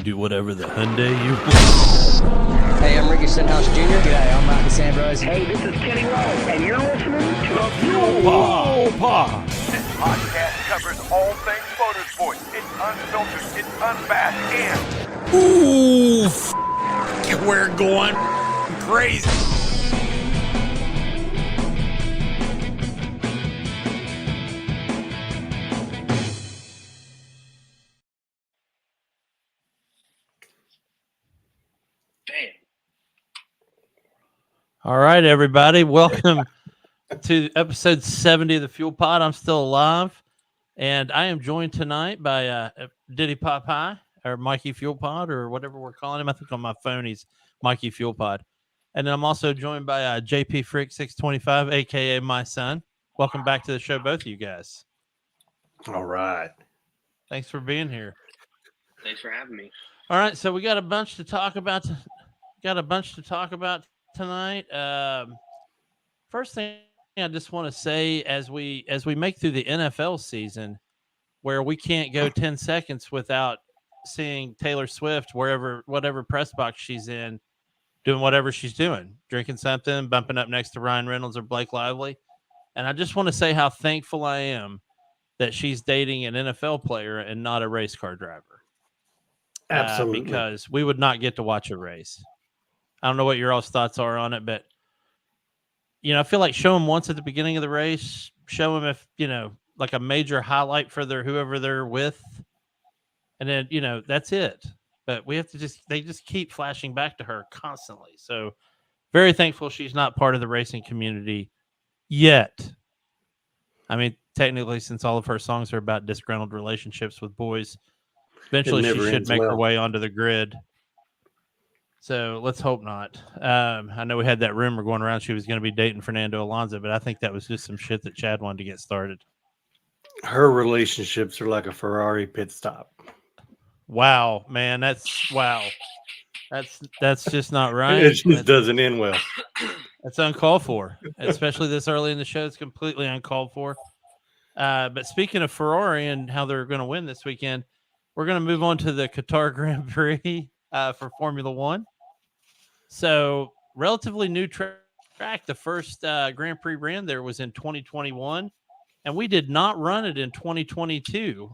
do whatever the Hyundai you want. Hey, I'm Ricky Stenhouse Jr. G'day, I'm Marcus Ambrose. Hey, this is Kenny Rowe, and you're listening to The Fuel Pod. This podcast covers all things motorsports. It's unfiltered, it's unmasked, and Ooh, we're going crazy. All right, everybody. Welcome to episode 70 of the Fuel Pod. I'm still alive, and I am joined tonight by Diddy Pop Pie, or Mikey Fuel Pod, or whatever we're calling him. I think on my phone he's Mikey Fuel Pod. And then I'm also joined by JP Freak 625, a.k.a. my son. Welcome back to the show, both of you guys. All right. Thanks for being here. Thanks for having me. All right, so we got a bunch to talk about. Tonight. First thing I just want to say, as we make through the NFL season, where we can't go 10 seconds without seeing Taylor Swift whatever press box she's in, doing whatever she's doing, drinking something, bumping up next to Ryan Reynolds or Blake Lively. And I just want to say how thankful I am that she's dating an NFL player and not a race car driver. Absolutely. Because we would not get to watch a race. I don't know what your all's thoughts are on it, but, I feel like show them once at the beginning of the race, show them if, like a major highlight for whoever they're with. And then, that's it. But we have to they just keep flashing back to her constantly. So very thankful she's not part of the racing community yet. I mean, technically, since all of her songs are about disgruntled relationships with boys, eventually she should make her way onto the grid. So let's hope not. I know we had that rumor going around she was going to be dating Fernando Alonso, but I think that was just some shit that Chad wanted to get started. Her relationships are like a Ferrari pit stop. Wow, man, that's just not right. It just doesn't end well. That's uncalled for, especially this early in the show. It's completely uncalled for. But speaking of Ferrari and how they're going to win this weekend, we're going to move on to the Qatar Grand Prix for Formula One. So relatively new track. The first Grand Prix ran there was in 2021, and we did not run it in 2022.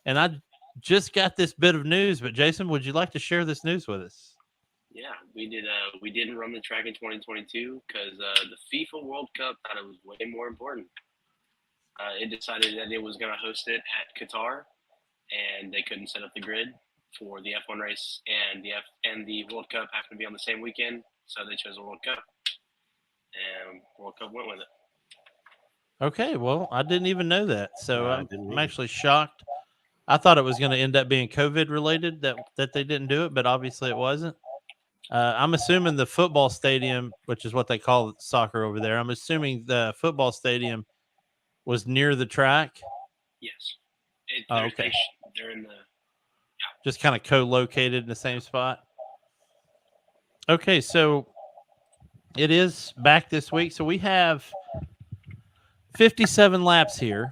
And I just got this bit of news, but Jason, would you like to share this news with us? Yeah, we did. We didn't run the track in 2022 because the FIFA World Cup thought it was way more important. It decided that it was going to host it at Qatar, and they couldn't set up the grid for the F1 race and the World Cup happened to be on the same weekend, so they chose the World Cup, and World Cup went with it. Okay, well, I didn't even know that, so I'm actually shocked. I thought it was going to end up being COVID related that they didn't do it, but obviously it wasn't. I'm assuming the football stadium, which is what they call soccer over there, I'm assuming the football stadium was near the track. Yes. Okay. They're in the just kind of co-located in the same spot. Okay, so it is back this week. So we have 57 laps here.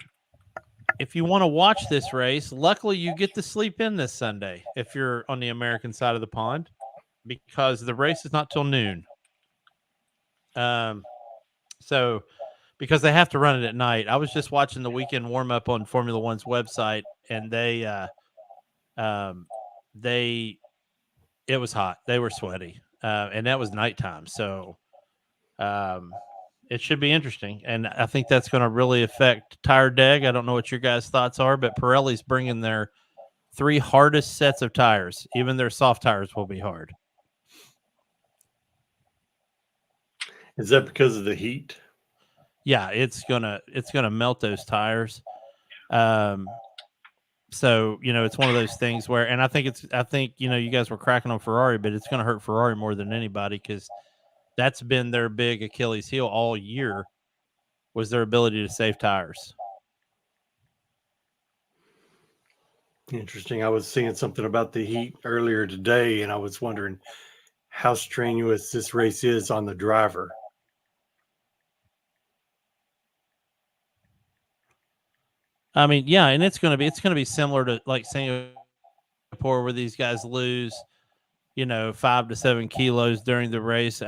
If you want to watch this race, luckily you get to sleep in this Sunday if you're on the American side of the pond, because the race is not till noon. So because they have to run it at night. I was just watching the weekend warm-up on Formula One's website, and it was hot. They were sweaty, and that was nighttime. So it should be interesting, and I think that's going to really affect tire deg. I don't know what your guys' thoughts are, but Pirelli's bringing their 3 hardest sets of tires. Even their soft tires will be hard. Is that because of the heat? Yeah, it's gonna melt those tires. So, it's one of those things where, and I think, you guys were cracking on Ferrari, but it's going to hurt Ferrari more than anybody because that's been their big Achilles heel all year, was their ability to save tires. Interesting. I was seeing something about the heat earlier today, and I was wondering how strenuous this race is on the driver. I mean, yeah, and it's going to be similar to like Singapore where these guys lose, 5 to 7 kilos during the race.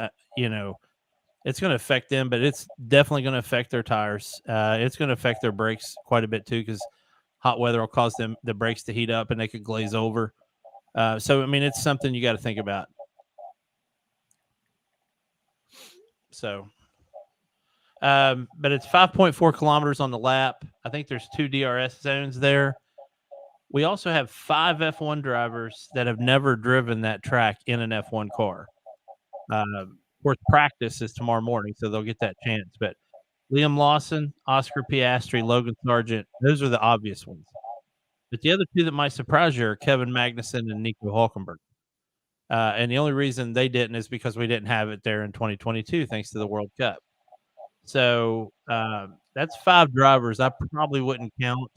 It's going to affect them, but it's definitely going to affect their tires. It's going to affect their brakes quite a bit too, because hot weather will cause the brakes to heat up and they could glaze over. So, I mean, it's something you got to think about. So, but it's 5.4 kilometers on the lap. I think there's 2 DRS zones there. We also have 5 F1 drivers that have never driven that track in an F1 car. Of course, practice is tomorrow morning, so they'll get that chance. But Liam Lawson, Oscar Piastri, Logan Sargent, those are the obvious ones. But the other 2 that might surprise you are Kevin Magnussen and Nico Hulkenberg. And the only reason they didn't is because we didn't have it there in 2022, thanks to the World Cup. So that's 5 drivers I probably wouldn't count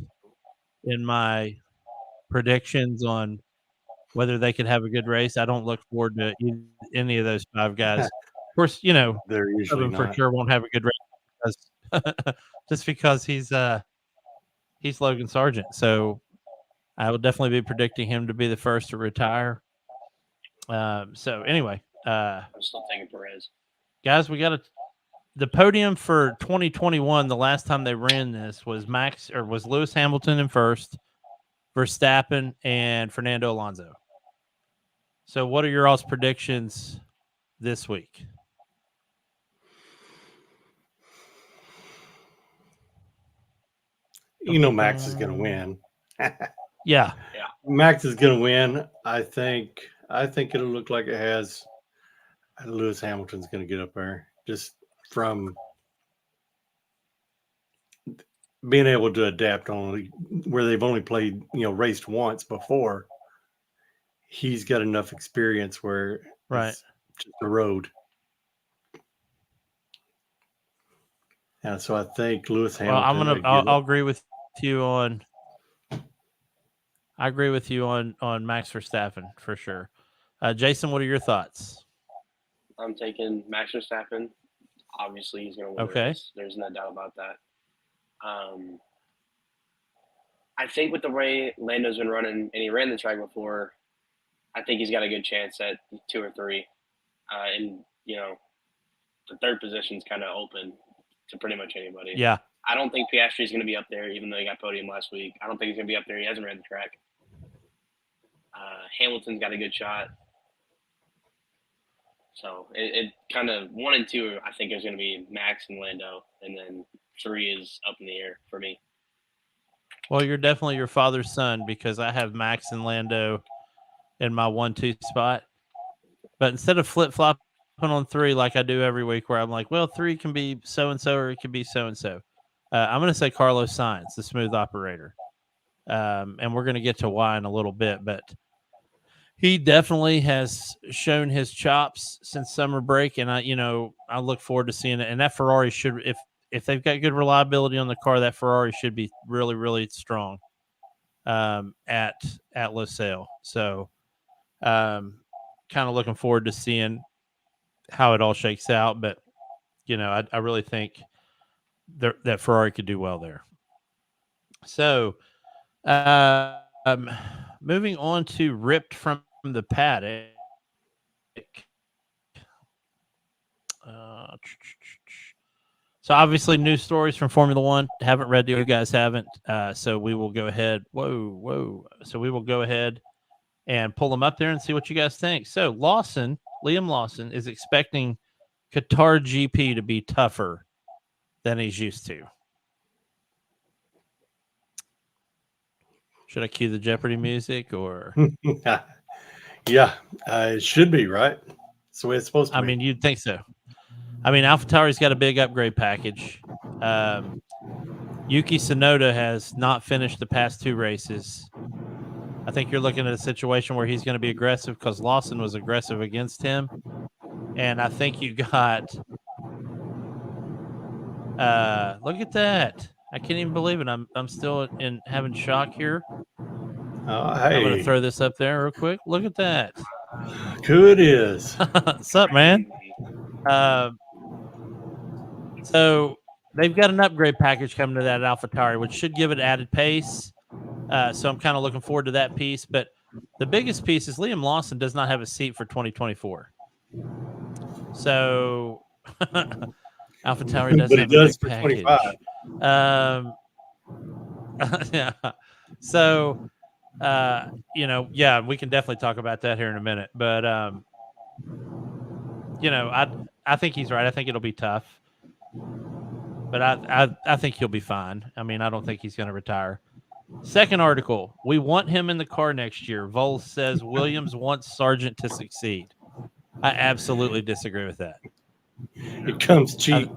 in my predictions on whether they could have a good race. I don't look forward to any of those 5 guys. Of course, They're usually for not. sure won't have a good race just because he's Logan Sargent. So I will definitely be predicting him to be the first to retire. So anyway, I'm still taking Perez. Guys, we got the podium for 2021. The last time they ran this was Lewis Hamilton in first, Verstappen, and Fernando Alonso. So what are your all's predictions this week? Max is going to win. Yeah. Max is going to win. I think it'll look like it has. Lewis Hamilton's going to get up there just from being able to adapt only where they've only played, raced once before. He's got enough experience where it's just the road. And so I think Lewis Hamilton. Well, I'll agree with you on. I agree with you on Max Verstappen for sure. Jason, what are your thoughts? I'm taking Max Verstappen. Obviously, he's going to win. Okay. There's no doubt about that. I think with the way Lando's been running, and he ran the track before, I think he's got a good chance at 2 or 3. And, the third position's kind of open to pretty much anybody. Yeah. I don't think Piastri's going to be up there, even though he got podium last week. I don't think he's going to be up there. He hasn't ran the track. Hamilton's got a good shot. So it kind of 1 and 2, I think, is going to be Max and Lando, and then 3 is up in the air for me. Well, you're definitely your father's son, because I have Max and Lando in my 1-2 spot. But instead of flip-flopping on 3 like I do every week, where I'm like, well, 3 can be so-and-so or it can be so-and-so, I'm going to say Carlos Sainz, the smooth operator. And we're going to get to why in a little bit, but he definitely has shown his chops since summer break, and I look forward to seeing it. And that Ferrari should, if they've got good reliability on the car, that Ferrari should be really, really strong at Losail. So kind of looking forward to seeing how it all shakes out. But, I really think that Ferrari could do well there. So moving on to ripped from the paddock. So obviously news stories from Formula One. Haven't read you guys haven't. So we will go ahead. So we will go ahead and pull them up there and see what you guys think. So Liam Lawson is expecting Qatar GP to be tougher than he's used to. Should I cue the Jeopardy music or? Yeah, it should be, right? That's the way it's supposed to be. I mean, you'd think so. I mean, AlphaTauri's got a big upgrade package. Yuki Tsunoda has not finished the past 2 races. I think you're looking at a situation where he's going to be aggressive because Lawson was aggressive against him. And I think you got look at that. I can't even believe it. I'm still having shock here. Oh, hey. I'm going to throw this up there real quick. Look at that. Good is. What's up, man? So they've got an upgrade package coming to that AlphaTauri, which should give it added pace. So I'm kind of looking forward to that piece. But The biggest piece is Liam Lawson does not have a seat for 2024. So AlphaTauri does But he have a does big for package. 25. Yeah. So, yeah, we can definitely talk about that here in a minute. But, I think he's right. I think it'll be tough. But I think he'll be fine. I mean, I don't think he's going to retire. Second article, we want him in the car next year. Vol says Williams wants Sargent to succeed. I absolutely disagree with that. It comes cheap.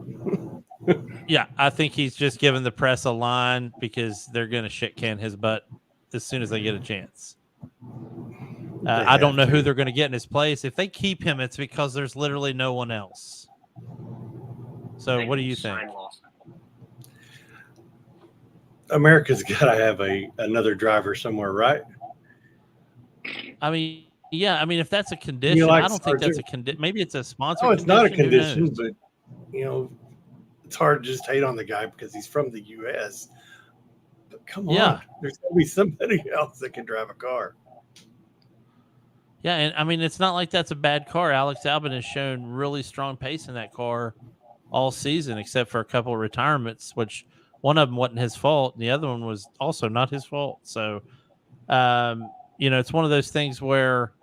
Yeah, I think he's just giving the press a line because they're going to shit can his butt as soon as they get a chance. I don't know who they're going to get in his place. If they keep him, it's because there's literally no one else. So what do you think? America's got to have another driver somewhere, right? I mean, yeah. I mean, if that's a condition, like I don't think that's a Sargent? condition. Maybe it's a sponsor. No, it's not a condition, but but it's hard to just hate on the guy because he's from the U.S. But come on, Yeah. there's got to be somebody else that can drive a car. Yeah, and I mean, it's not like that's a bad car. Alex Albon has shown really strong pace in that car all season, except for a couple of retirements, which one of them wasn't his fault. And the other one was also not his fault. So, it's one of those things where,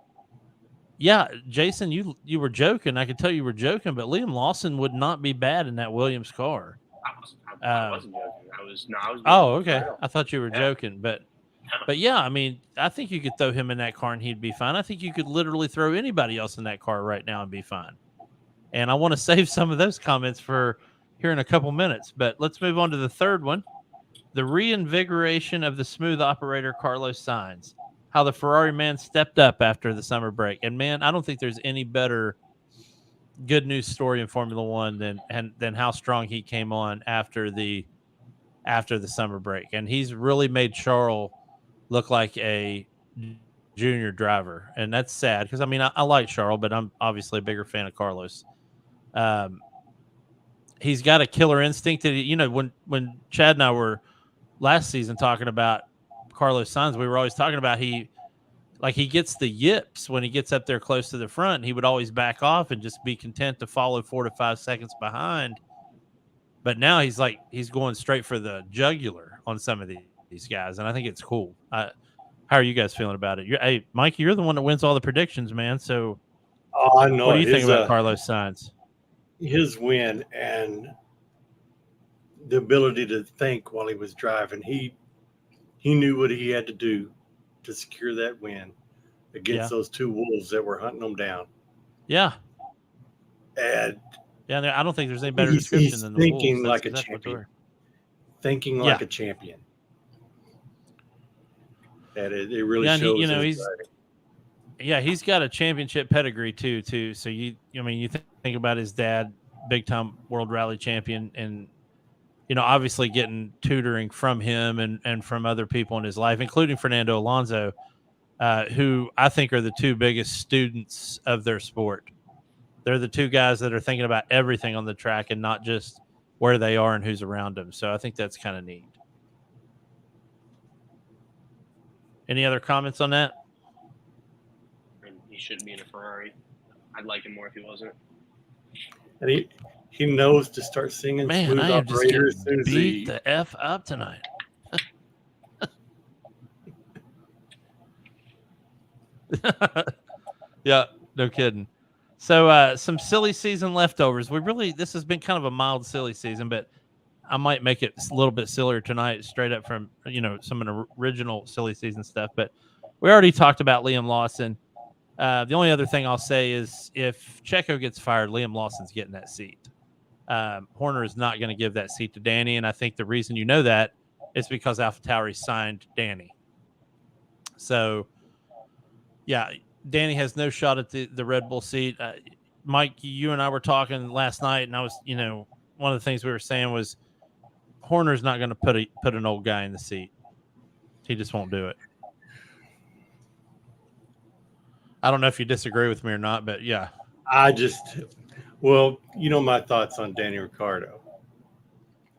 yeah, Jason, you were joking. I could tell you were joking, but Liam Lawson would not be bad in that Williams car. I wasn't joking. I was Oh, okay. I thought you were joking, but yeah, I mean, I think you could throw him in that car and he'd be fine. I think you could literally throw anybody else in that car right now and be fine. And I want to save some of those comments for here in a couple minutes. But let's move on to the third one. The reinvigoration of the smooth operator Carlos Sainz. How the Ferrari man stepped up after the summer break. And man, I don't think there's any better good news story in Formula One than how strong he came on after the summer break. And he's really made Charles look like a junior driver. And that's sad because, I mean, I like Charles, but I'm obviously a bigger fan of Carlos. He's got a killer instinct that, when Chad and I were last season talking about Carlos Sainz, we were always talking about he gets the yips when he gets up there close to the front. And he would always back off and just be content to follow 4 to 5 seconds behind. But now he's going straight for the jugular on some of these guys, and I think it's cool. How are you guys feeling about it? Hey, Mikey, you're the one that wins all the predictions, man. So, I know. What do you think about Carlos Sainz? His win and the ability to think while he was driving, he knew what he had to do to secure that win against those two wolves that were hunting him down. Yeah, and I don't think there's any better description than the thinking wolves. like a champion. Thinking like a champion. And it really shows. He's got a championship pedigree too. So you think about his dad, big time world rally champion, and obviously getting tutoring from him and from other people in his life, including Fernando Alonso, who I think are the two biggest students of their sport. They're the two guys that are thinking about everything on the track and not just where they are and who's around them. So I think that's kind of neat. Any other comments on that? He shouldn't be in a Ferrari. I'd like him more if he wasn't. And he knows to start singing Smooth I am Operator just getting beat the F up tonight. Yeah, no kidding. So some silly season leftovers. This has been kind of a mild silly season, but I might make it a little bit sillier tonight, straight up from some of the original silly season stuff. But we already talked about Liam Lawson. The only other thing I'll say is if Checo gets fired, Liam Lawson's getting that seat. Horner is not going to give that seat to Danny, and I think the reason you know that is because AlphaTauri signed Danny. So, yeah, Danny has no shot at the Red Bull seat. Mike, you and I were talking last night, and I was, one of the things we were saying was Horner's not going to put an old guy in the seat. He just won't do it. I don't know if you disagree with me or not, but yeah. My thoughts on Danny Ricciardo.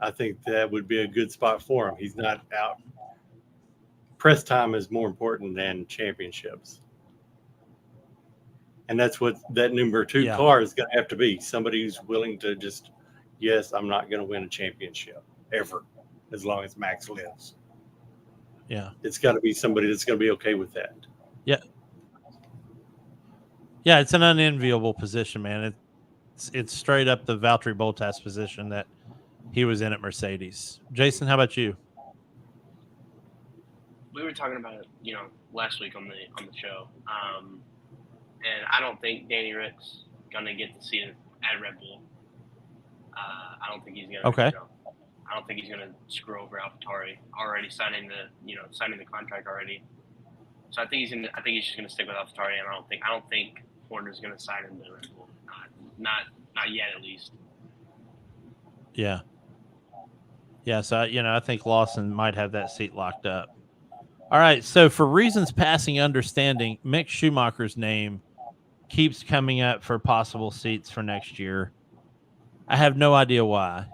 I think that would be a good spot for him. He's not out press time is more important than championships. And that's what that number 2 Yeah. car is going to have to be. Somebody who's willing to just, yes, I'm not going to win a championship ever, as long as Max lives. Yeah. It's got to be somebody that's going to be okay with that. Yeah. Yeah, it's an unenviable position, man. It's straight up the Valtteri Bottas position that he was in at Mercedes. Jason, how about you? We were talking about it, last week on the show, and I don't think Danny Rick's gonna get the seat at Red Bull. I don't think he's gonna. Okay. I don't think he's gonna screw over AlphaTauri already signing the contract already. So I think he's just gonna stick with AlphaTauri, and I don't think Horner's gonna sign him to Red Bull. Not yet, at least. Yeah. Yeah, so I think Lawson might have that seat locked up. All right, so for reasons passing understanding, Mick Schumacher's name keeps coming up for possible seats for next year. I have no idea why.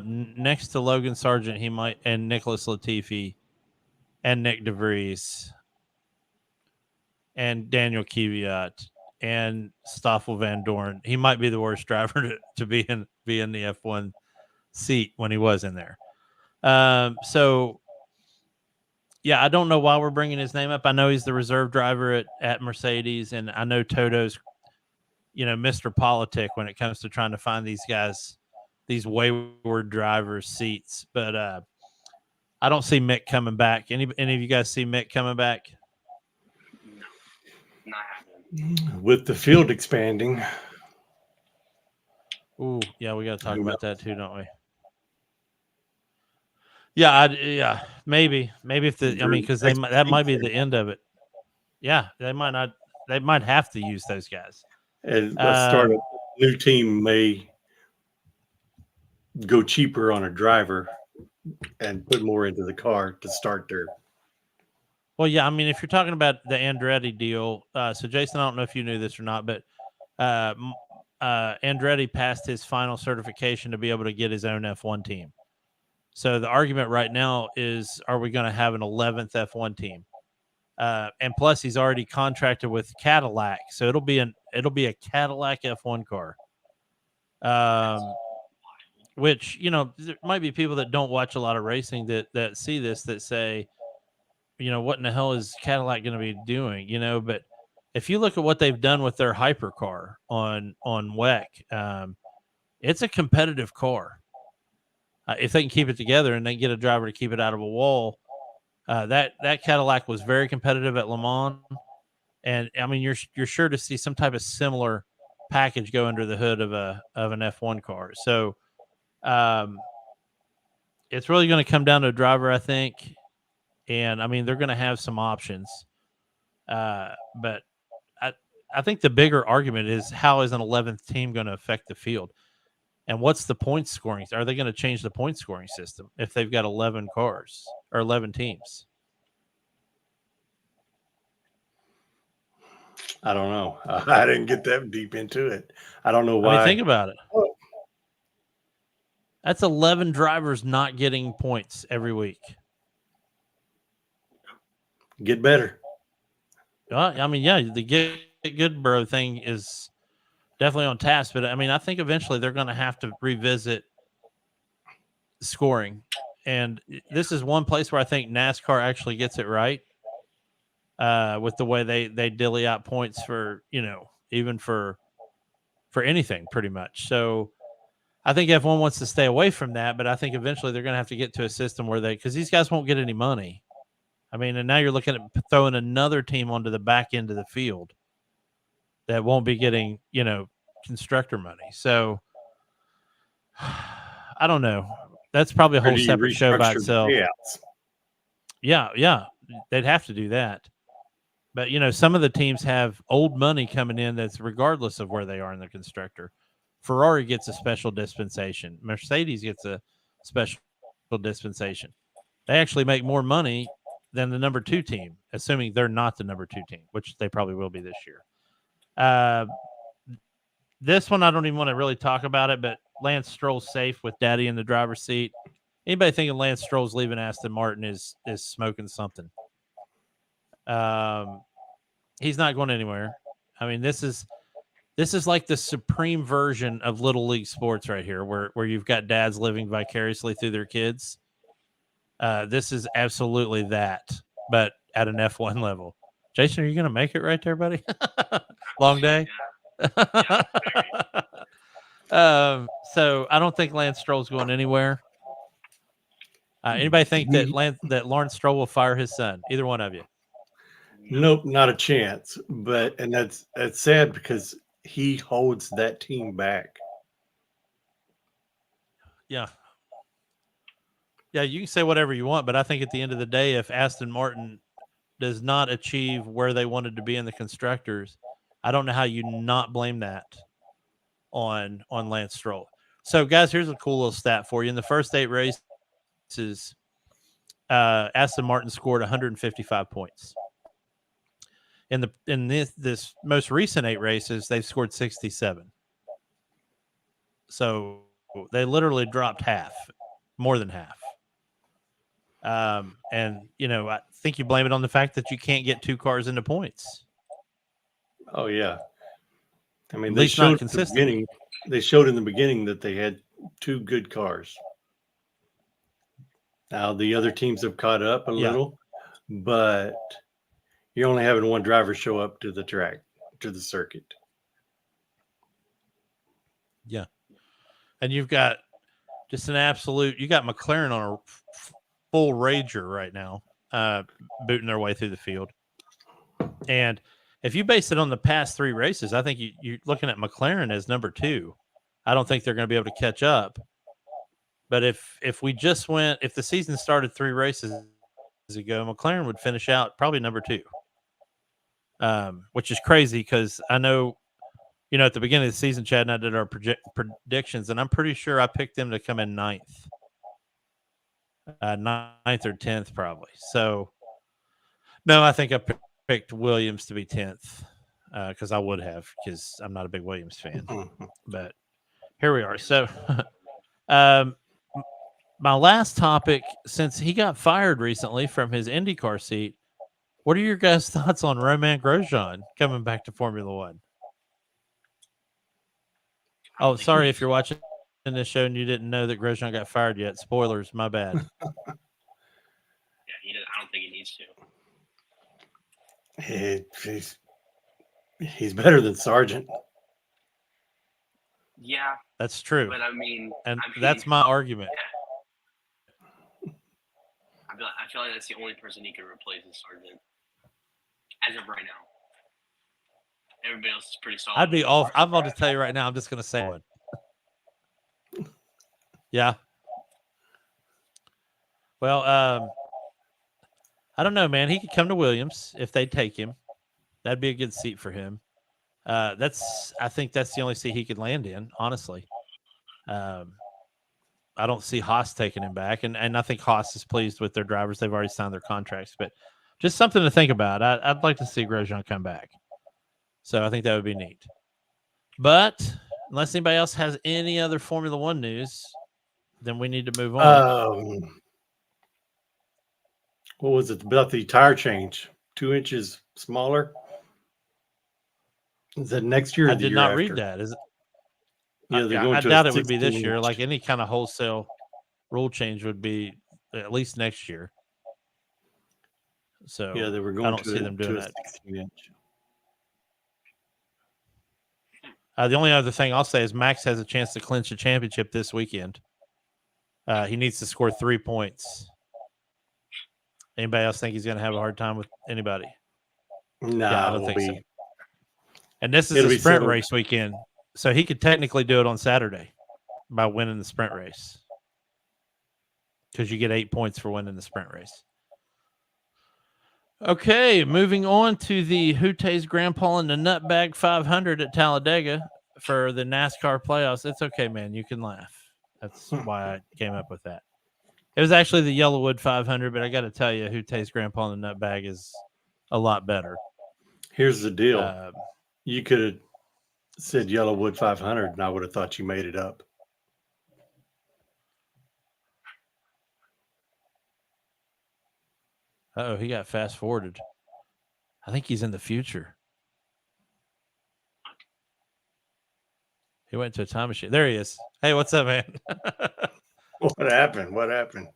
Next to Logan Sargent, he might, and Nicholas Latifi, and Nick DeVries, and Daniel Kvyat, and Stoffel Van Dorn. He might be the worst driver to be in the F1 seat when he was in there. So yeah, I don't know why we're bringing his name up. I know he's the reserve driver at Mercedes, and I know Toto's, Mr. Politic when it comes to trying to find these guys, these wayward drivers seats. But I don't see Mick coming back. Any of you guys see Mick coming back? No, not happening. With the field expanding. Ooh, yeah, we got to talk about that too, don't we? Yeah, maybe if because that might be the end of it. Yeah, they might have to use those guys. And a new team may go cheaper on a driver and put more into the car to start their. Well, yeah, if you're talking about the Andretti deal, so Jason, I don't know if you knew this or not, but Andretti passed his final certification to be able to get his own F1 team. So the argument right now is, are we going to have an 11th F1 team? And plus, he's already contracted with Cadillac, so it'll be a Cadillac F1 car. Which there might be people that don't watch a lot of racing that see this that say, what in the hell is Cadillac going to be doing? But if you look at what they've done with their hypercar on WEC, it's a competitive car. If they can keep it together and they get a driver to keep it out of a wall, that Cadillac was very competitive at Le Mans, and you're sure to see some type of similar package go under the hood of an F1 car. So it's really going to come down to a driver, I think, and they're going to have some options, but I think the bigger argument is, how is an 11th team going to affect the field? And what's the point scoring? Are they going to change the point scoring system if they've got 11 cars or 11 teams? I don't know. I didn't get that deep into it. I don't know why. Think about it. That's 11 drivers not getting points every week. Get better. The get good bro thing is definitely on task, but I think eventually they're going to have to revisit scoring, and this is one place where I think NASCAR actually gets it right, with the way they dilly out points for even for anything pretty much. So I think F1 wants to stay away from that, but I think eventually they're going to have to get to a system where because these guys won't get any money. And now you're looking at throwing another team onto the back end of the field that won't be getting, constructor money. So I don't know. That's probably a whole separate show by itself. Yeah. They'd have to do that. But, some of the teams have old money coming in that's regardless of where they are in the constructor. Ferrari gets a special dispensation. Mercedes gets a special dispensation. They actually make more money than the number 2 team, assuming they're not the number 2 team, which they probably will be this year. This one, I don't even want to really talk about it, but Lance Stroll's safe with Daddy in the driver's seat. Anybody thinking Lance Stroll's leaving Aston Martin is smoking something? He's not going anywhere. I mean, this is like the supreme version of little league sports right here, where you've got dads living vicariously through their kids. This is absolutely that, but at an F1 level. Jason, are you going to make it right there, buddy? Long day. Yeah, So I don't think Lance Stroll's going anywhere. Anybody think that Lawrence Stroll will fire his son? Either one of you? Nope, not a chance. And that's sad because he holds that team back. Yeah. Yeah, you can say whatever you want, but I think at the end of the day, if Aston Martin does not achieve where they wanted to be in the constructors, I don't know how you not blame that on Lance Stroll. So, guys, here's a cool little stat for you. In the first 8 races, Aston Martin scored 155 points. In this most recent 8 races, they've scored 67. So they literally dropped half, more than half. And I think you blame it on the fact that you can't get 2 cars into points. Oh yeah, I mean At least not consistently. They showed in the beginning that they had 2 good cars. Now the other teams have caught up a little, but you're only having one driver show up to the track, to the circuit. Yeah. And you've got just an absolute, you got McLaren on a full rager right now, booting their way through the field. And if you base it on the past 3 races, I think you're looking at McLaren as number 2. I don't think they're going to be able to catch up. But if the season started 3 races ago, McLaren would finish out probably number 2. Which is crazy because I know, at the beginning of the season, Chad and I did our predictions, and I'm pretty sure I picked them to come in 9th. 9th or 10th probably. So, no, I think I picked Williams to be 10th because I would have, because I'm not a big Williams fan. But here we are. So, my last topic, since he got fired recently from his IndyCar seat, what are your guys' thoughts on Romain Grosjean coming back to Formula One? Oh, sorry if you're watching this show and you didn't know that Grosjean got fired yet. Spoilers, my bad. I don't think he needs to. He's better than Sargent. Yeah, that's true. But I mean, that's my argument. I feel like that's the only person he could replace is Sargent as of right now. Everybody else is pretty solid. I'd be off. I'm about to tell you right now. I'm just going to say one. Yeah. Well, I don't know, man. He could come to Williams if they take him. That'd be a good seat for him. I think that's the only seat he could land in, honestly. I don't see Haas taking him back, and I think Haas is pleased with their drivers. They've already signed their contracts, but just something to think about. I'd like to see Grosjean come back. So I think that would be neat. But unless anybody else has any other Formula One news, then we need to move on. What was it about the tire change? 2 inches smaller? Is that next year? Or I did not read that. Is it? Yeah, they're going I to doubt it would be this year. Like any kind of wholesale rule change would be at least next year. So yeah, they were going. I don't see them doing that. 16-inch. The only other thing I'll say is Max has a chance to clinch the championship this weekend. He needs to score 3 points. Anybody else think he's going to have a hard time with anybody? No, I don't think so. And this is a sprint race weekend, so he could technically do it on Saturday by winning the sprint race because you get 8 points for winning the sprint race. Okay, moving on to the Hoote's Grandpa and the Nutbag 500 at Talladega for the NASCAR playoffs. It's okay, man. You can laugh. That's why I came up with that. It was actually the Yellowwood 500, but I got to tell you, Hoote's Grandpa and the Nutbag is a lot better. Here's the deal. You could have said Yellowwood 500, and I would have thought you made it up. Uh-oh, he got fast forwarded. I think he's in the future. He went to a time machine. There he is. Hey, what's up, man? What happened? What happened?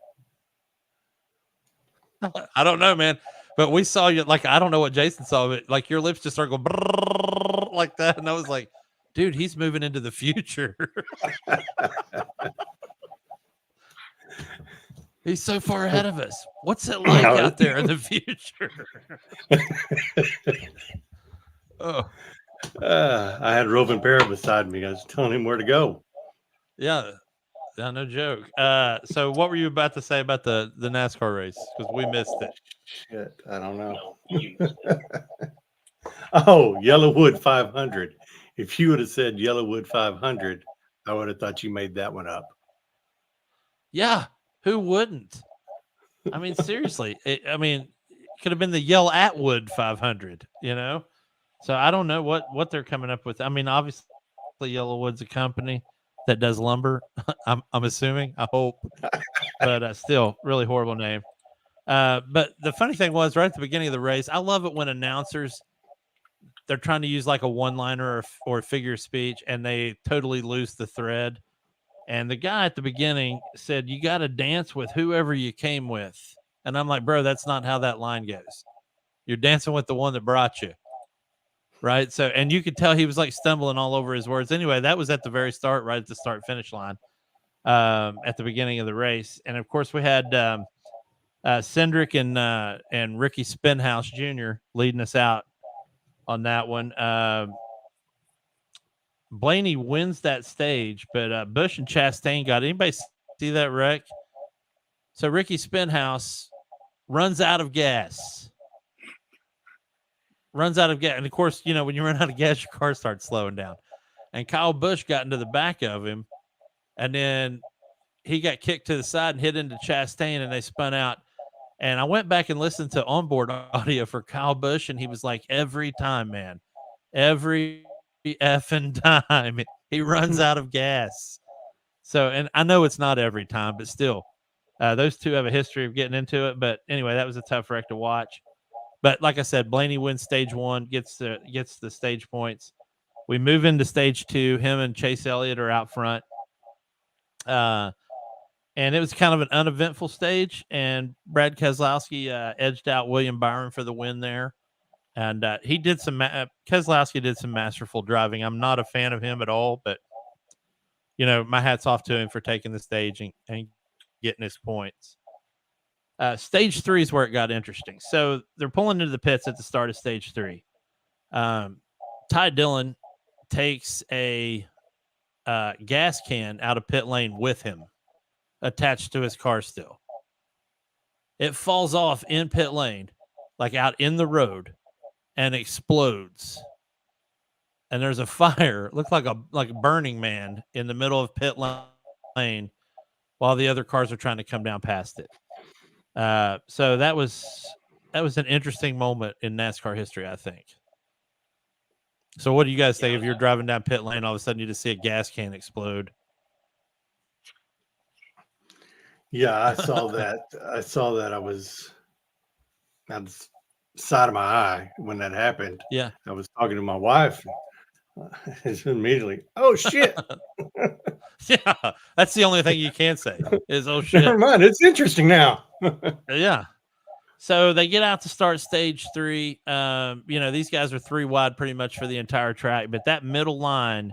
I don't know, man. But we saw you. Like, I don't know what Jason saw, but like your lips just started going brrrr, like that, and I was like, dude, he's moving into the future. He's so far ahead of us. What's it like out there in the future? Oh, I had Roving Bear beside me. I was telling him where to go. yeah, no joke. So what were you about to say about the NASCAR race? Because we missed it. Shit, I don't know. No, you missed it. Oh, Yellowwood 500. If you would have said Yellowwood 500, I would have thought you made that one up. Yeah, who wouldn't? I mean, seriously. It could have been the Yell Atwood 500. You know. So I don't know what they're coming up with. I mean, obviously, Yellowwood's a company that does lumber. I'm assuming. I hope, but still, really horrible name. But the funny thing was, right at the beginning of the race, I love it when announcers they're trying to use like a one-liner or figure of speech, and they totally lose the thread. And the guy at the beginning said, "You got to dance with whoever you came with," and I'm like, "Bro, that's not how that line goes. You're dancing with the one that brought you." Right. So, and you could tell he was like stumbling all over his words. Anyway, that was at the very start, right at the start finish line, at the beginning of the race. And of course, we had Cindric and Ricky Spinhouse Jr. leading us out on that one. Blaney wins that stage, but Busch and Chastain got it. Anybody see that wreck? So Ricky Spinhouse runs out of gas. And of course, you know, when you run out of gas, your car starts slowing down. And Kyle Busch got into the back of him, and then he got kicked to the side and hit into Chastain, and they spun out. And I went back and listened to onboard audio for Kyle Busch, and he was like, every time, man, every effing time, he runs out of gas. So, and I know it's not every time, but still, those two have a history of getting into it. But anyway, that was a tough wreck to watch. But like I said, Blaney wins stage one, gets the stage points. We move into stage two. Him and Chase Elliott are out front. And it was kind of an uneventful stage. And Brad Keselowski edged out William Byron for the win there. And he did Keselowski did some masterful driving. I'm not a fan of him at all, but, you know, my hat's off to him for taking the stage and getting his points. Stage three is where it got interesting. So they're pulling into the pits at the start of stage three. Ty Dillon takes a gas can out of pit lane with him, attached to his car still. It falls off in pit lane, like out in the road, and explodes. And there's a fire. It looked like a Burning Man in the middle of pit lane while the other cars are trying to come down past it. So that was an interesting moment in NASCAR history, I think. So what do you guys think if you're driving down pit lane, all of a sudden you just see a gas can explode? Yeah, I saw that. I was on the side of my eye when that happened. Yeah. I was talking to my wife. It's immediately, oh shit. Yeah, that's the only thing you can say is, oh shit. Never mind, it's interesting now. Yeah. So they get out to start stage three. You know, these guys are three wide pretty much for the entire track, but that middle line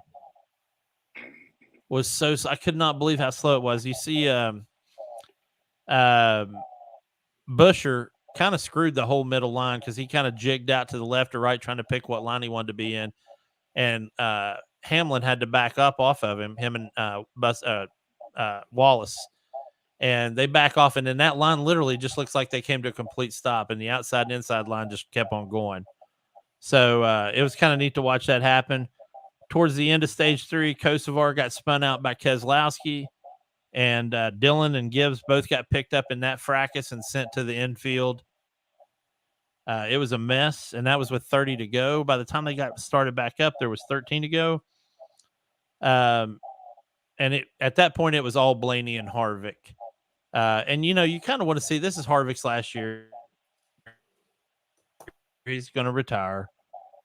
was so I could not believe how slow it was. You see Buscher kind of screwed the whole middle line because he kind of jigged out to the left or right trying to pick what line he wanted to be in. And Hamlin had to back up off of him and Wallace. And they back off, and then that line literally just looks like they came to a complete stop, and the outside and inside line just kept on going. So it was kind of neat to watch that happen. Towards the end of stage three, Kosovar got spun out by Keselowski, and Dillon and Gibbs both got picked up in that fracas and sent to the infield. It was a mess, and that was with 30 to go. By the time they got started back up, there was 13 to go. And at that point, it was all Blaney and Harvick. And, you know, you kind of want to see, this is Harvick's last year. he's going to retire.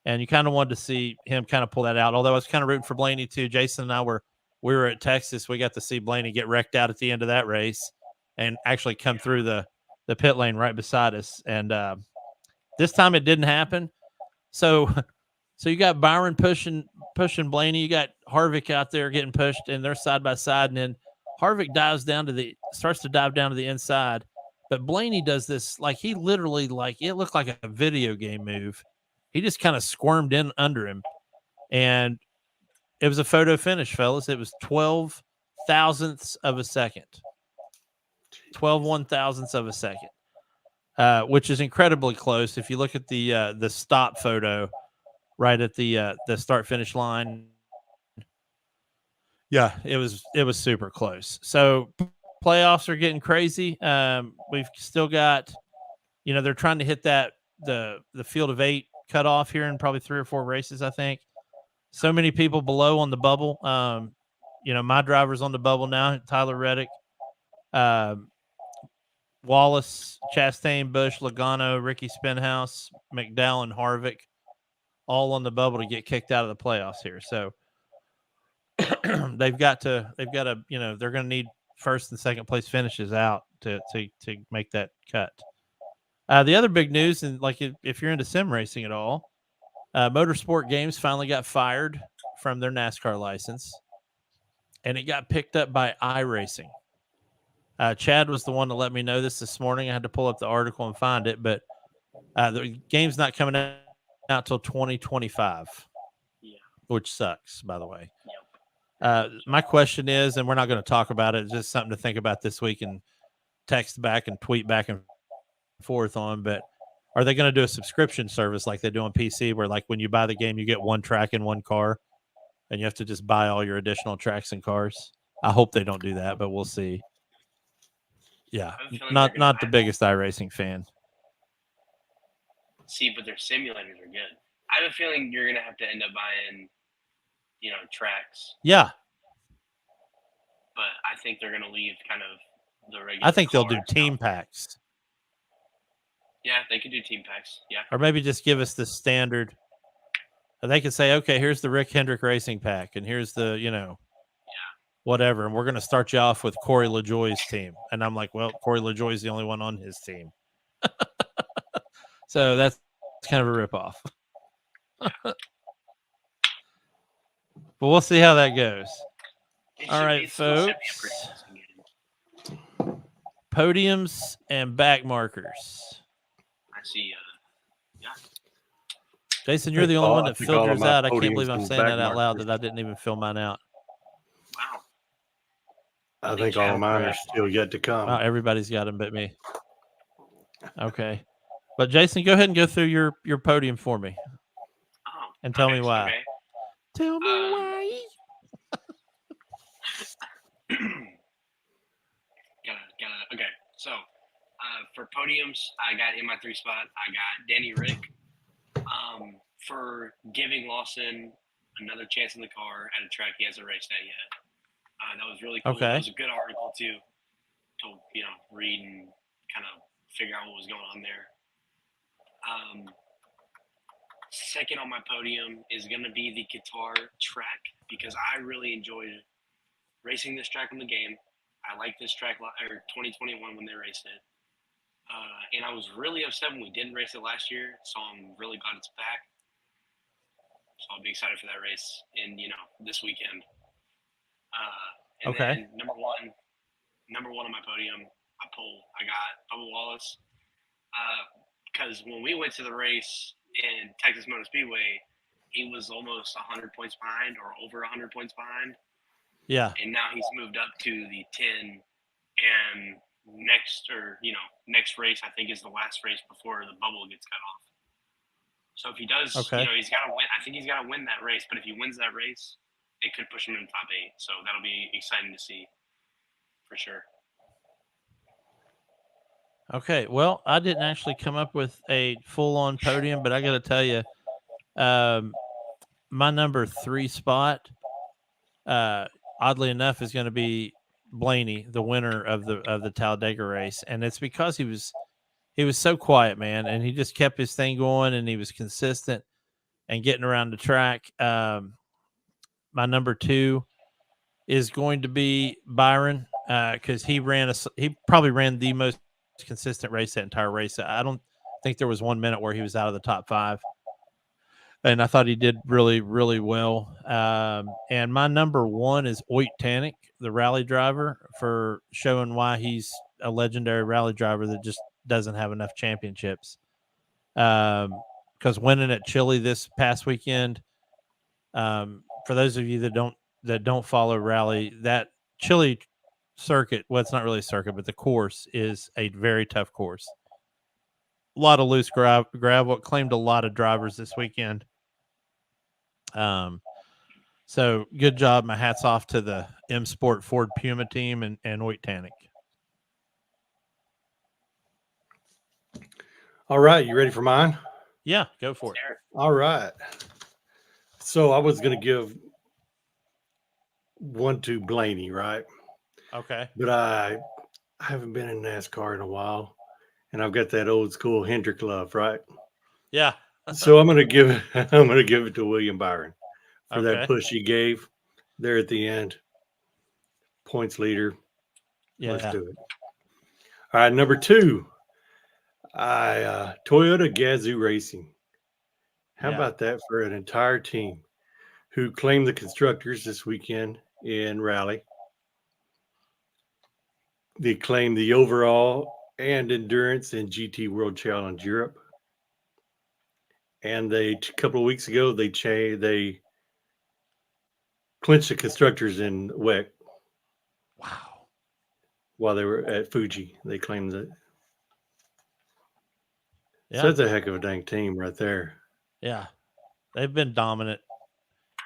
And you kind of wanted to see him kind of pull that out. Although I was kind of rooting for Blaney too. Jason and I we were at Texas. We got to see Blaney get wrecked out at the end of that race and actually come through the pit lane right beside us. And this time it didn't happen. So you got Byron pushing Blaney. You got Harvick out there getting pushed, and they're side by side. And then Harvick starts to dive down to the inside. But Blaney does this, like he literally, like it looked like a video game move. He just kind of squirmed in under him. And it was a photo finish, fellas. It was 12 thousandths of a second. 12 1,000ths of a second. Which is incredibly close. If you look at the stop photo right at the start finish line, yeah, it was super close. So playoffs are getting crazy. We've still got, they're trying to hit that the field of 8 cutoff here in probably 3 or 4 races, I think. So many people below on the bubble. My driver's on the bubble now. Tyler Reddick. Wallace, Chastain, Busch, Logano, Ricky Spinhouse, McDowell, and Harvick, all on the bubble to get kicked out of the playoffs here. So they've got to, they're going to need first and second place finishes out to make that cut. The other big news, and like if you're into sim racing at all, Motorsport Games finally got fired from their NASCAR license, and it got picked up by iRacing. Chad was the one to let me know this morning. I had to pull up the article and find it, but the game's not coming out till 2025, which sucks, by the way. My question is, and we're not going to talk about it, it's just something to think about this week and text back and tweet back and forth on, but are they going to do a subscription service like they do on PC where, like, when you buy the game, you get one track in one car and you have to just buy all your additional tracks and cars? I hope they don't do that, but we'll see. Yeah, not the biggest iRacing fan. See, but their simulators are good. I have a feeling you're going to have to end up buying, tracks. Yeah. But I think they're going to leave kind of the regular. I think they'll do team packs. Yeah, they could do team packs. Yeah. Or maybe just give us the standard. They could say, okay, here's the Rick Hendrick Racing pack, and here's the, whatever. And we're going to start you off with Corey LaJoie's team. And I'm like, well, Corey LaJoie's the only one on his team. So that's kind of a ripoff. But we'll see how that goes. All right, folks. Podiums and back markers. I see. Jason, you're the only one that filled yours out. I can't believe I'm saying that out loud that I didn't even fill mine out. Wow. I think all of mine are still yet to come. Wow, everybody's got them but me. Okay. But Jason, go ahead and go through your podium for me. And tell me why. Okay. Tell me why. Okay. So, for podiums, I got in my 3 spot. I got Danny Rick for giving Lawson another chance in the car at a track he hasn't raced at yet. That was really cool. Okay. It was a good article to read and kind of figure out what was going on there. Second on my podium is going to be the Qatar track because I really enjoyed racing this track in the game. I liked this track 2021 when they raced it. And I was really upset when we didn't race it last year, so I'm really glad it's back. So I'll be excited for that race in, this weekend. And then number one on my podium, I got Bubba Wallace. Because when we went to the race in Texas Motor Speedway, he was almost 100 points behind or over 100 points behind. Yeah. And now he's moved up to the 10. And next race, I think, is the last race before the bubble gets cut off. So if he does, he's got to win. I think he's got to win that race. But if he wins that race, it could push him in the top 8. So that'll be exciting to see for sure. Okay, well, I didn't actually come up with a full-on podium, but I got to tell you, my number 3 spot, oddly enough, is going to be Blaney, the winner of the Talladega race, and it's because he he was so quiet, man, and he just kept his thing going, and he was consistent and getting around the track. My number 2 is going to be Byron because he probably ran the most consistent race that entire race. I don't think there was 1 minute where he was out of the top 5. And I thought he did really, really well. And my number 1 is Oit Tanik, the rally driver, for showing why he's a legendary rally driver that just doesn't have enough championships. Because winning at Chile this past weekend, for those of you that don't follow rally, that Chile circuit, well, it's not really a circuit, but the course is a very tough course. A lot of loose gravel. It claimed a lot of drivers this weekend. So good job. My hat's off to the M Sport Ford Puma team and Oit Tanik. All right, you ready for mine? Yeah, go for it. All right. So I was going to give 1 to Blaney, right? Okay. But I haven't been in NASCAR in a while, and I've got that old school Hendrick love, right? Yeah. So I'm going to give it to William Byron for that Okay. push he gave there at the end. Points leader. Yeah. Let's do it. All right, number 2. Toyota Gazoo Racing. How Yeah. about that for an entire team who claimed the constructors this weekend in rally? They claimed the overall and endurance in GT World Challenge Europe. And a couple of weeks ago, they clinched the constructors in WEC. Wow. While they were at Fuji. They claimed that. Yeah. So that's a heck of a dang team right there. Yeah. They've been dominant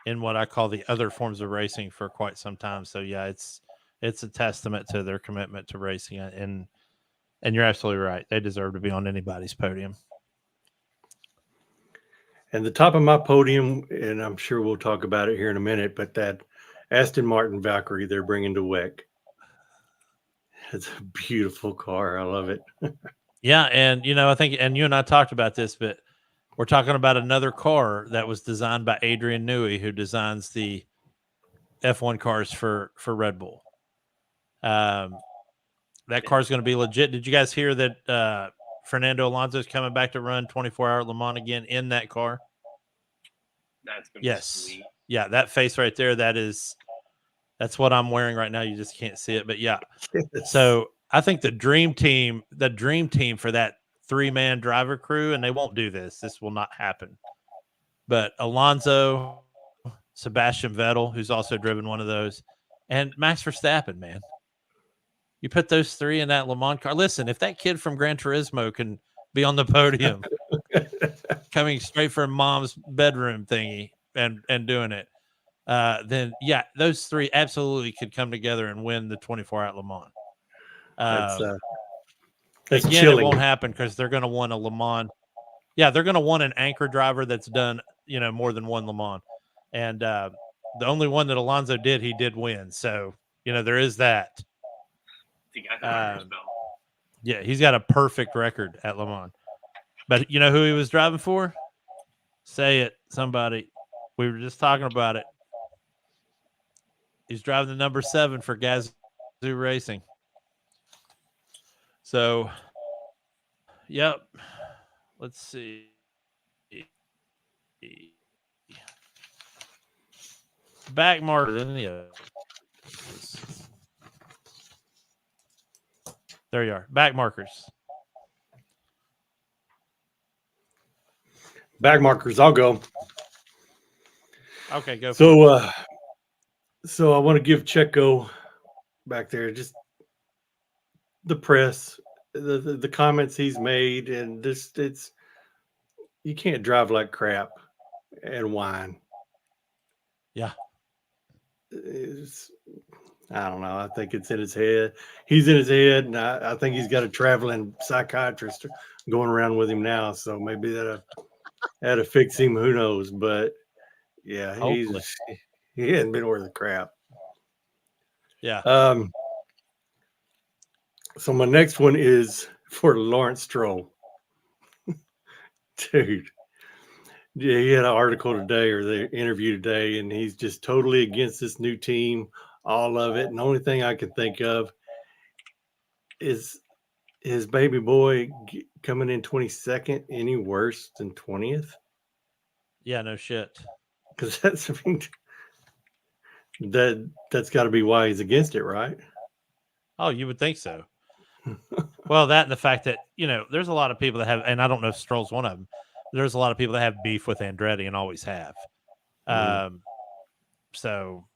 in what I call the other forms of racing for quite some time. So yeah, it's a testament to their commitment to racing, and you're absolutely right. They deserve to be on anybody's podium. And the top of my podium, and I'm sure we'll talk about it here in a minute, but that Aston Martin Valkyrie they're bringing to WEC. It's a beautiful car. I love it. Yeah, and I think, and you and I talked about this, but we're talking about another car that was designed by Adrian Newey, who designs the F1 cars for Red Bull. That car is going to be legit. Did you guys hear that Fernando Alonso is coming back to run 24-hour Le Mans again in that car? That's gonna Yes. be sweet. Yeah, that face right there, that's what I'm wearing right now. You just can't see it, but yeah. So I think the dream team for that 3-man driver crew, and they won't do this. This will not happen. But Alonso, Sebastian Vettel, who's also driven one of those, and Max Verstappen, man. You put those 3 in that Le Mans car. Listen, if that kid from Gran Turismo can be on the podium, coming straight from mom's bedroom thingy and doing it, then yeah, those 3 absolutely could come together and win the 24-hour Le Mans. That's again, chilling. it won't happen because they're going to want a Le Mans. Yeah, they're going to want an anchor driver that's done, more than one Le Mans. And the only one that Alonso did, he did win. So, there is that. He got the driver's belt. Yeah, he's got a perfect record at Le Mans. But you know who he was driving for? Say it, somebody. We were just talking about it. He's driving the number 7 for Gazoo Racing. So, yep. Let's see. Back marker than the others. There you are. Back markers. Back markers. I'll go. Okay, go. So I want to give Checo back there just the press, the comments he's made, and it's you can't drive like crap and whine. Yeah. I don't know. I think it's in his head. He's in his head, and I think he's got a traveling psychiatrist going around with him now. So maybe that'll fix him. Who knows? But yeah, he hadn't been worth the crap. Yeah. So my next one is for Lawrence Stroll. Dude. Yeah, he had an article today or the interview today, and he's just totally against this new team, all of it. And the only thing I can think of is his baby boy coming in 22nd any worse than 20th? Yeah, no shit. Because that's, I mean, that's got to be why he's against it, right? Oh, you would think so. Well, that and the fact that, there's a lot of people that have, and I don't know if Stroll's one of them, there's a lot of people that have beef with Andretti and always have. So,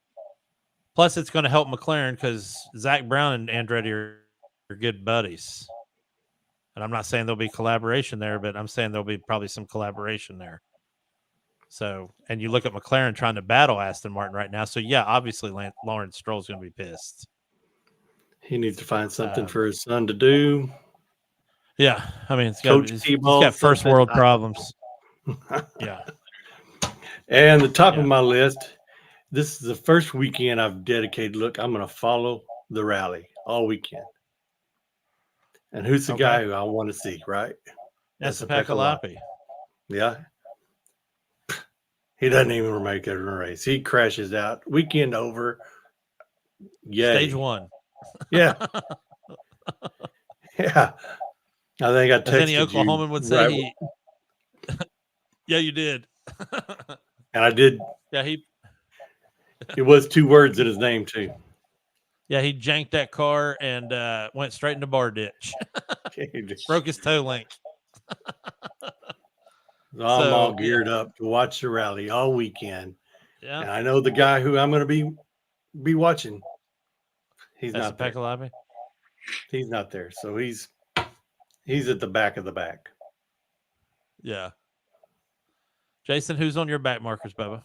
plus it's going to help McLaren because Zach Brown and Andretti are good buddies. And I'm not saying there'll be collaboration there, but I'm saying there'll be probably some collaboration there. So, and you look at McLaren trying to battle Aston Martin right now. So, yeah, obviously Lawrence Stroll's going to be pissed. He needs to find something for his son to do. Yeah, I mean, he's got first world problems. Yeah. And the top of my list, this is the first weekend I've dedicated. Look, I'm going to follow the rally all weekend. And who's the guy who I want to see, right? That's Pecolapi. Yeah. He doesn't even make it in a race. He crashes out. Weekend over. Yay. Stage 1. Yeah. Yeah. I think I texted as any Oklahoman would say, right. Yeah, you did. And I did. Yeah, it was 2 words in his name, too. Yeah, he janked that car and went straight into bar ditch. Broke his toe link. I'm all geared up to watch the rally all weekend. Yeah. And I know the guy who I'm going to be watching. He's That's not there. Pecolapi? He's not there. So he's at the back of the back. Yeah. Jason, who's on your back markers, Bubba?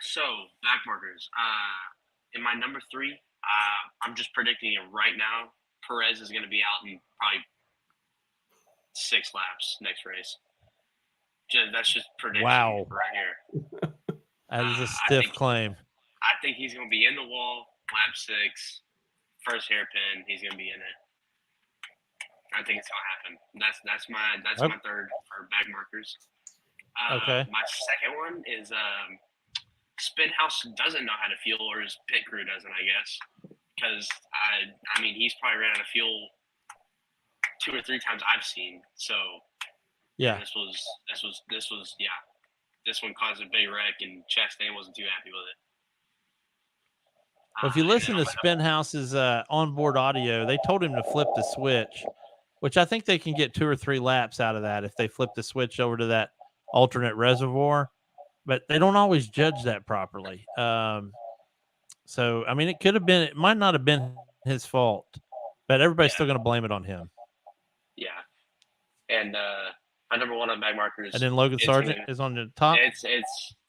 So back markers. In my number 3, I'm just predicting it right now. Perez is going to be out in probably 6 laps next race. That's just prediction right here. That is a stiff claim. I think he's going to be in the wall, lap 6, first hairpin. He's going to be in it. I think it's going to happen. That's my third for back markers. Okay. My second one is Spinhouse doesn't know how to fuel, or his pit crew doesn't, I guess, because I mean he's probably ran out of fuel 2 or 3 times I've seen. So yeah, this one caused a big wreck, and Chastain wasn't too happy with it. Well, if you listen to Spinhouse's onboard audio, they told him to flip the switch, which I think they can get 2 or 3 laps out of that if they flip the switch over to that alternate reservoir. But they don't always judge that properly. So, I mean, it might not have been his fault, but everybody's still going to blame it on him. Yeah. And my number 1 on back markers. And then Logan Sargent is on the top. It's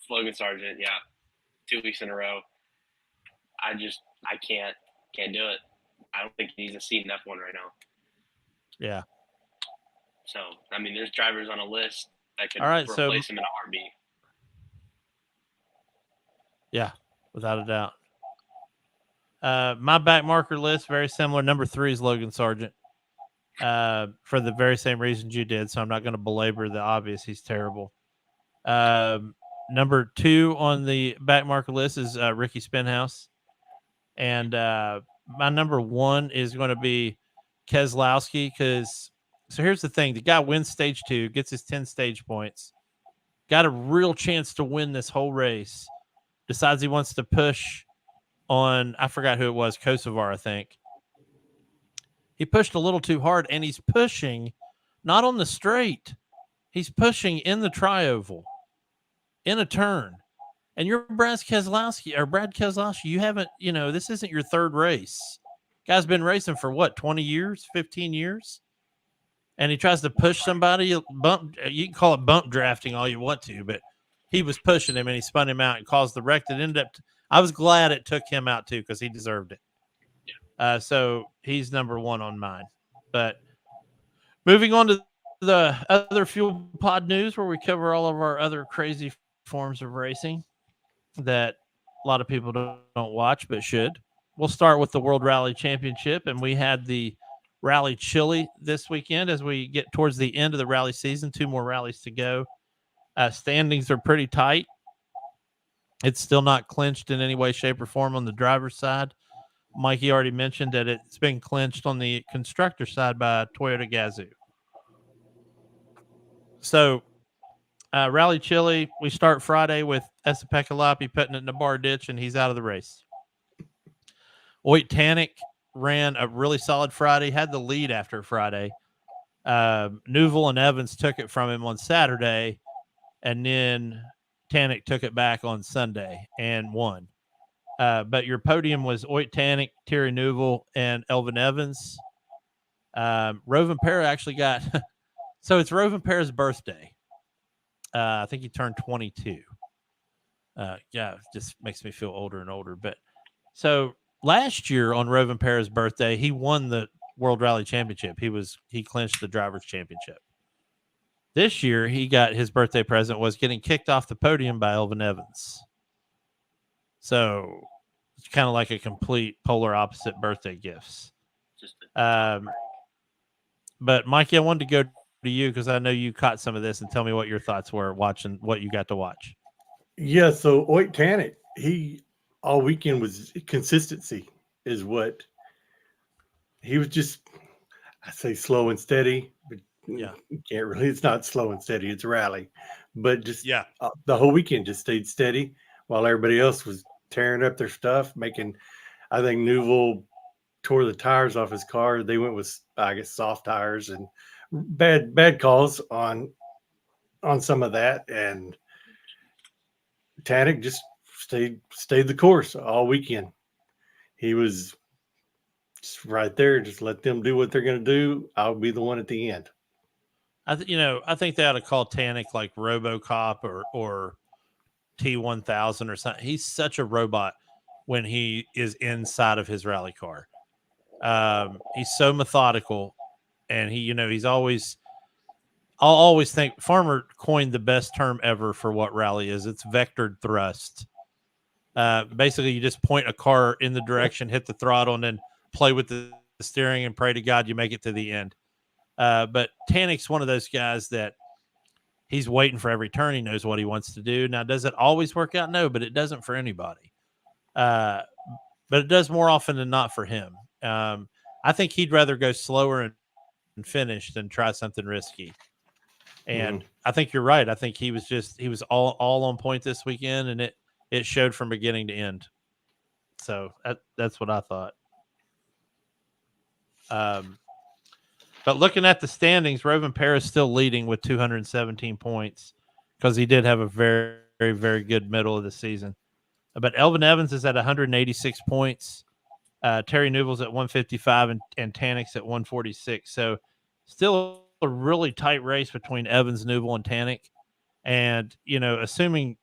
Logan Sargent. Yeah. 2 weeks in a row. I can't do it. I don't think he's a seat in F1 right now. Yeah. So, I mean, there's drivers on a list that could replace him in a heartbeat. Yeah, without a doubt. My back marker list, very similar. Number 3 is Logan Sargent for the very same reasons you did, so I'm not going to belabor the obvious. He's terrible. Number 2 on the back marker list is Ricky Spinhouse. And my number 1 is going to be Keselowski because – so here's the thing. The guy wins stage 2, gets his 10 stage points, got a real chance to win this whole race, decides he wants to push on – I forgot who it was, Kosovar, I think. He pushed a little too hard, and he's pushing not on the straight. He's pushing in the tri-oval, in a turn. And you're Brad Keselowski, you haven't, this isn't your 3rd race. Guy's been racing for what, 20 years, 15 years? And he tries to push somebody, you can call it bump drafting all you want to, but he was pushing him and he spun him out and caused the wreck that ended up. I was glad it took him out too because he deserved it. So he's number 1 on mine. But moving on to the other fuel pod news where we cover all of our other crazy forms of racing that a lot of people don't watch but should. We'll start with the World Rally Championship, and we had the Rally Chile this weekend as we get towards the end of the rally season. 2 more rallies to go. Standings are pretty tight. It's still not clinched in any way, shape, or form on the driver's side. Mikey already mentioned that it's been clinched on the constructor side by Toyota Gazoo. So, Rally Chile, we start Friday with Esapekalapi putting it in the bar ditch, and he's out of the race. Oit Tanik ran a really solid Friday, had the lead after Friday. Newville and Evans took it from him on Saturday, and then Tanik took it back on Sunday and won. But your podium was Oit Tanik, Terry Newville, and Elvin Evans. Rovin Pera actually got – so it's Rovin Pera's birthday. I think he turned 22. Yeah, it just makes me feel older and older. But so last year on Rovin Pera's birthday, he won the World Rally Championship. He clinched the Drivers' Championship. This year, he got his birthday present was getting kicked off the podium by Elvin Evans. So it's kind of like a complete polar opposite birthday gifts. But Mikey, I wanted to go to you because I know you caught some of this and tell me what your thoughts were watching what you got to watch. Yeah, so Oit Tanik, he all weekend was consistency is what he was just, I say slow and steady, but Yeah. you can't really, it's not slow and steady, it's a rally. But just Yeah. The whole weekend just stayed steady while everybody else was tearing up their stuff, making, I think Newville tore the tires off his car. They went with, I guess, soft tires and bad calls on some of that, and Tanik just stayed the course all weekend. He was just right there. Just let them do what they're going to do. I'll be the one at the end. I think they ought to call Tanik like RoboCop or T1000 or something. He's such a robot when he is inside of his rally car. He's so methodical, and he's always. I'll always think Farmer coined the best term ever for what rally is. It's vectored thrust. Basically, you just point a car in the direction, hit the throttle, and then play with the steering and pray to God you make it to the end. But Tanik's one of those guys that he's waiting for every turn. He knows what he wants to do. Now, does it always work out? No, but it doesn't for anybody. But it does more often than not for him. I think he'd rather go slower and finish than try something risky. And I think you're right. I think he was all on point this weekend, and it showed from beginning to end. So that's what I thought. But looking at the standings, Rovin Pera is still leading with 217 points because he did have a very, very, very good middle of the season. But Elvin Evans is at 186 points. Terry Newville's at 155 and Tanik's at 146. So still a really tight race between Evans, Newville, and Tanik. And, assuming,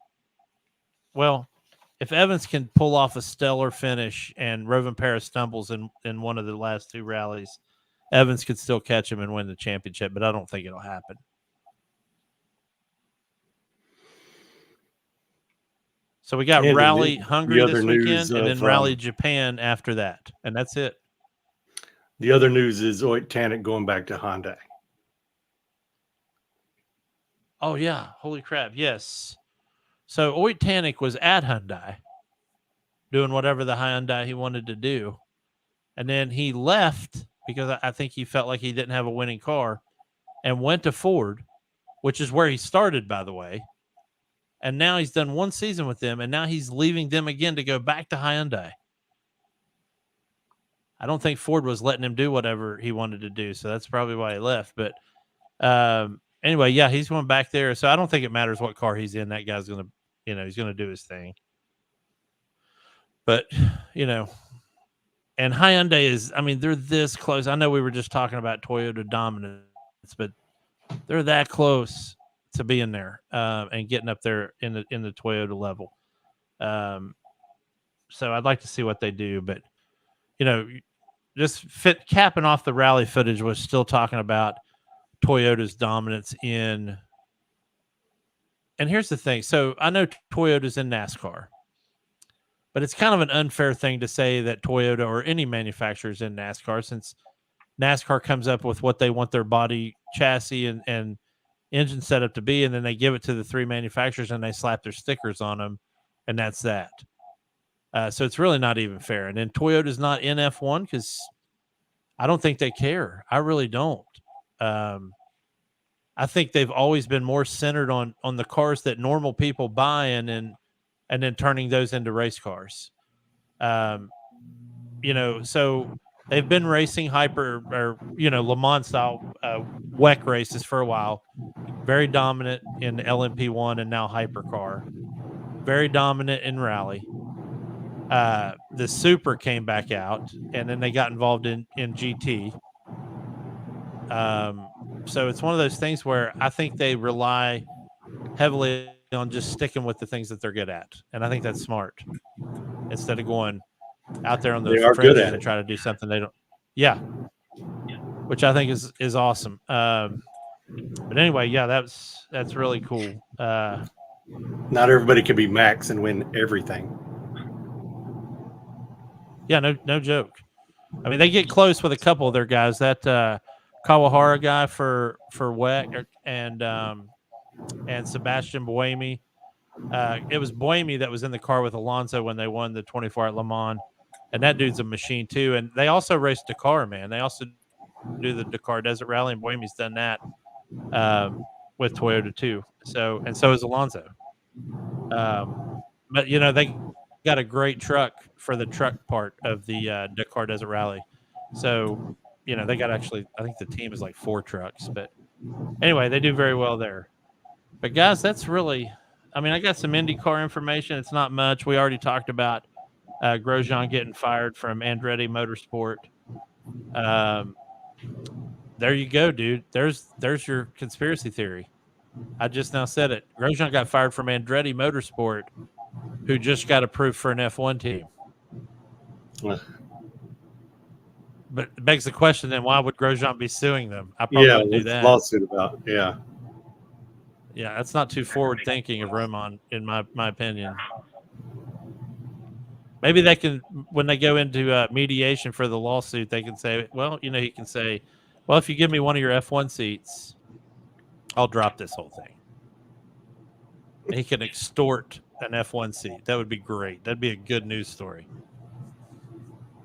if Evans can pull off a stellar finish and Rovin Pera stumbles in one of the last 2 rallies, Evans could still catch him and win the championship, but I don't think it'll happen. So we got Rally Hungary this weekend and then Rally Japan after that, and that's it. The other news is Oit Tanik going back to Hyundai. Oh, yeah. Holy crap. Yes. So Oit Tanik was at Hyundai doing whatever the Hyundai he wanted to do. And then he left because I think he felt like he didn't have a winning car and went to Ford, which is where he started, by the way. And now he's done 1 season with them, and now he's leaving them again to go back to Hyundai. I don't think Ford was letting him do whatever he wanted to do, so that's probably why he left. But anyway, yeah, he's going back there. So I don't think it matters what car he's in. That guy's going to, he's going to do his thing. But, and Hyundai is, they're this close. I know we were just talking about Toyota dominance, but they're that close to being there and getting up there in the Toyota level. So I'd like to see what they do, but just capping off the rally footage was still talking about Toyota's dominance in. And here's the thing. So I know Toyota's in NASCAR, but it's kind of an unfair thing to say that Toyota or any manufacturer is in NASCAR since NASCAR comes up with what they want their body chassis and engine setup to be, and then they give it to the three manufacturers and they slap their stickers on them, and that's that. So it's really not even fair. And then Toyota's not in F1 because I don't think they care. I really don't. I think they've always been more centered on the cars that normal people buy and then turning those into race cars. So they've been racing hyper or Le Mans style WEC races for a while. Very dominant in LMP1 and now hypercar. Very dominant in rally. The Super came back out, and then they got involved in GT. So it's one of those things where I think they rely heavily on just sticking with the things that they're good at, and I think that's smart. Instead of going out there on the fringes and try to do something they don't. Yeah, which I think is awesome. But anyway, yeah, that's really cool. Not everybody can be Max and win everything. Yeah, no joke. I mean, they get close with a couple of their guys. That Kawahara guy for WEC and Sebastian Buemi. It was Buemi that was in the car with Alonso when they won the 24 at Le Mans, and that dude's a machine too. And they also race Dakar, man. They also do the Dakar Desert Rally, and Buemi's done that with Toyota too. So is Alonso. But they got a great truck for the truck part of the Dakar Desert Rally. So, they got I think the team is like 4 trucks. But anyway, they do very well there. But guys, that's really, I got some IndyCar information. It's not much. We already talked about Grosjean getting fired from Andretti Motorsport. There you go, dude. There's your conspiracy theory. I just now said it. Grosjean got fired from Andretti Motorsport, who just got approved for an F1 team. But it begs the question then, why would Grosjean be suing them? I probably wouldn't do that. Lawsuit about, yeah. Yeah, that's not too forward thinking of Roman, in my opinion. Maybe they can, when they go into mediation for the lawsuit, they can say, well, he can say, well, if you give me one of your F1 seats, I'll drop this whole thing. And he can extort an F1 seat. That would be great. That'd be a good news story.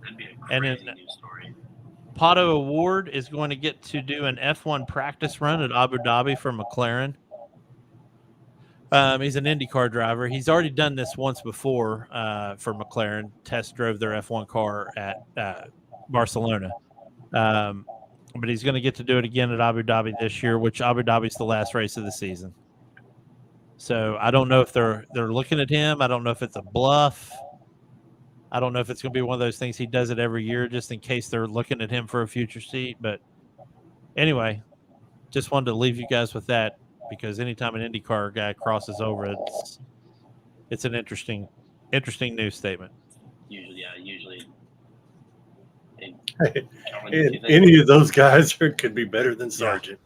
That'd be a crazy news story. Pato Award is going to get to do an F1 practice run at Abu Dhabi for McLaren. He's an IndyCar driver. He's already done this once before for McLaren. Test drove their F1 car at Barcelona. But he's going to get to do it again at Abu Dhabi this year, which Abu Dhabi is the last race of the season. So I don't know if they're looking at him. I don't know if it's a bluff. I don't know if it's going to be one of those things he does it every year just in case they're looking at him for a future seat. But anyway, just wanted to leave you guys with that, because anytime an IndyCar guy crosses over, it's an interesting news statement. Usually. Any of those guys could be better than Sargent.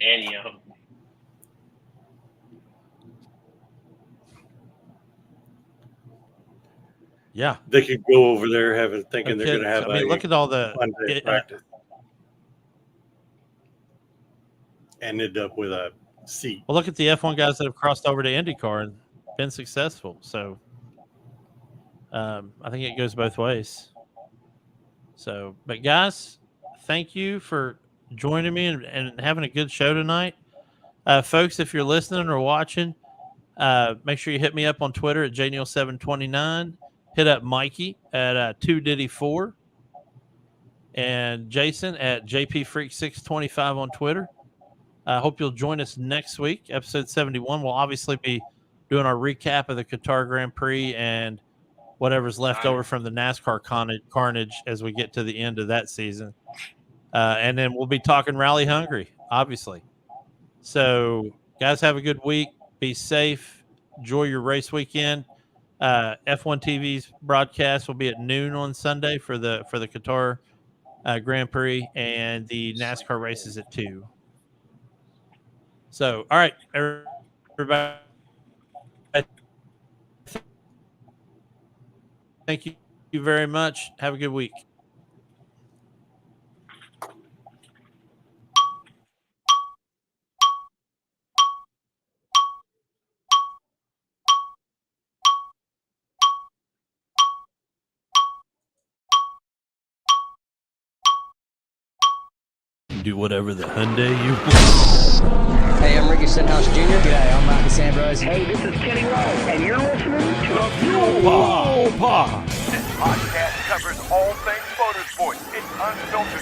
Any of them. Yeah, they could go over there thinking they're going to have. Look at all the practice, and end up with a seat. Well, look at the F1 guys that have crossed over to IndyCar and been successful. So, I think it goes both ways. So, but guys, thank you for joining me and having a good show tonight, folks. If you're listening or watching, make sure you hit me up on Twitter at jneil729. Hit up Mikey at 2Diddy4 and Jason at JPFreak625 on Twitter. I hope you'll join us next week, episode 71. We'll obviously be doing our recap of the Qatar Grand Prix and whatever's left over from the NASCAR carnage as we get to the end of that season. And then we'll be talking Rally Hungary, obviously. So, guys, have a good week. Be safe. Enjoy your race weekend. F1 TV's broadcast will be at noon on Sunday for the Qatar Grand Prix, and the NASCAR races at 2. So, all right, everybody. Thank you very much. Have a good week. do whatever the Hyundai you want. Hey, I'm Ricky Stenhouse Jr. G'day, I'm Marcus Ambrose. Hey, this is Kenny Rowe, and you're listening to Fuel Pod. This podcast covers all things motorsports. It's unfiltered.